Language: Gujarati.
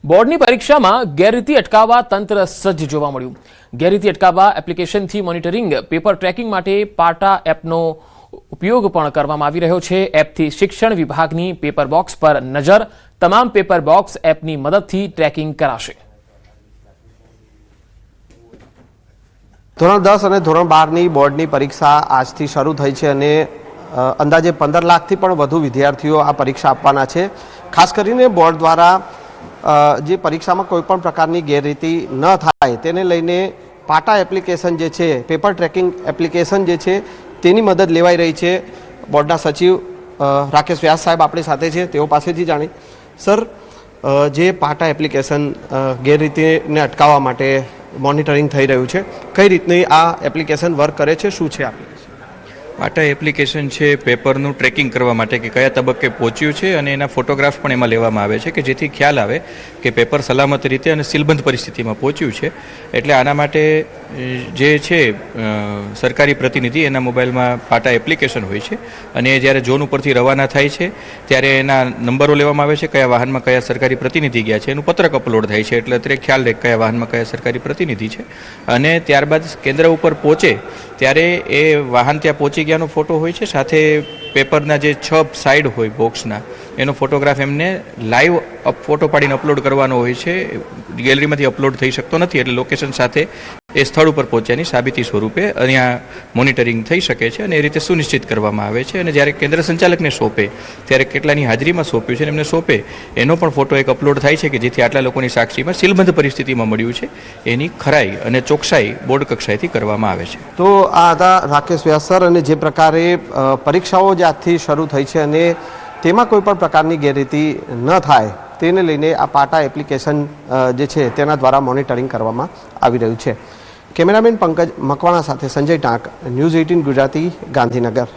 બોર્ડની પરીક્ષામાં ગેરરીતિ અટકાવવા તંત્ર સજ્જ જોવા મળ્યું। ગેરરીતિ અટકાવવા એપ્લિકેશનથી મોનિટરિંગ, પેપર ટ્રેકિંગ માટે પાટા એપનો ઉપયોગ પણ કરવામાં આવી રહ્યો છે। એપથી શિક્ષણ વિભાગની પેપર બોક્સ પર નજર, તમામ પેપર બોક્સ એપની મદદથી ટ્રેકિંગ કરાશે। ધોરણ 10 અને ધોરણ 12ની બોર્ડની પરીક્ષા આજથી શરૂ થઈ છે અને અંદાજે 15 લાખથી પણ વધુ વિદ્યાર્થીઓ આ પરીક્ષા આપવાના છે। ખાસ કરીને બોર્ડ દ્વારા જે પરીક્ષામાં કોઈપણ પ્રકારની ગેરરીતિ ન થાય તેને લઈને પાટા એપ્લિકેશન જે છે, પેપર ટ્રેકિંગ એપ્લિકેશન જે છે તેની મદદ લેવાઈ રહી છે। બોર્ડના સચિવ રાકેશ વ્યાસ સાહેબ આપણી સાથે છે, તેઓ પાસેથી જાણી। સર, જે પાટા એપ્લિકેશન ગેરરીતિને અટકાવવા માટે મોનિટરિંગ થઈ રહ્યું છે, કઈ રીતની આ એપ્લિકેશન વર્ક કરે છે, શું છે એપ્લિકેશન? પાટા એપ્લિકેશન છે પેપરનું ટ્રેકિંગ કરવા માટે કે કયા તબક્કે પહોંચ્યું છે અને એના ફોટોગ્રાફ પણ એમાં લેવામાં આવે છે કે જેથી ખ્યાલ આવે કે પેપર સલામત રીતે અને સીલબંધ પરિસ્થિતિમાં પહોંચ્યું છે। એટલે આના માટે જે છે સરકારી પ્રતિનિધિ એના મોબાઈલમાં પાટા એપ્લિકેશન હોય છે અને એ જ્યારે ઝોન ઉપરથી રવાના થાય છે ત્યારે એના નંબરો લેવામાં આવે છે, કયા વાહનમાં કયા સરકારી પ્રતિનિધિ ગયા છે, એનું પત્રક અપલોડ થાય છે એટલે અત્યારે ખ્યાલ રહે કયા વાહનમાં કયા સરકારી પ્રતિનિધિ છે। અને ત્યારબાદ કેન્દ્ર ઉપર પહોંચે ત્યારે એ વાહન ત્યાં પહોંચી ગયાનો ફોટો હોય છે, સાથે પેપરના જે 6 સાઈડ હોય બોક્સના એનો ફોટોગ્રાફ એમને લાઈવ ફોટો પાડીને અપલોડ કરવાનો હોય છે। ગેલેરીમાંથી અપલોડ થઈ શકતો નથી એટલે લોકેશન સાથે એ સ્થળ ઉપર પહોંચ્યાની સાબિતી સ્વરૂપે અહીંયા મોનિટરિંગ થઈ શકે છે અને એ રીતે સુનિશ્ચિત કરવામાં આવે છે। અને જ્યારે કેન્દ્ર સંચાલકને સોંપે ત્યારે કેટલાની હાજરીમાં સોંપ્યું છે એમને સોંપે એનો પણ ફોટો એક અપલોડ થાય છે કે જેથી આટલા લોકોની સાક્ષીમાં સીલબંધ પરિસ્થિતિમાં મળ્યું છે એની ખરાઈ અને ચોકસાઈ બોર્ડ કક્ષાએથી કરવામાં આવે છે। તો આ હતા રાકેશ વ્યાસ સર, અને જે પ્રકારે પરીક્ષાઓ જે આજથી શરૂ થઈ છે અને તેમાં કોઈ પણ પ્રકારની ગેરરીતિ ન થાય તેને લઈને આ પાટા એપ્લિકેશન જે છે તેના દ્વારા મોનિટરિંગ કરવામાં આવી રહ્યું છે। કેમેરામેન પંકજ મકવાણા સાથે સંજય ટાંક, ન્યૂઝ 18 ગુજરાતી, ગાંધીનગર।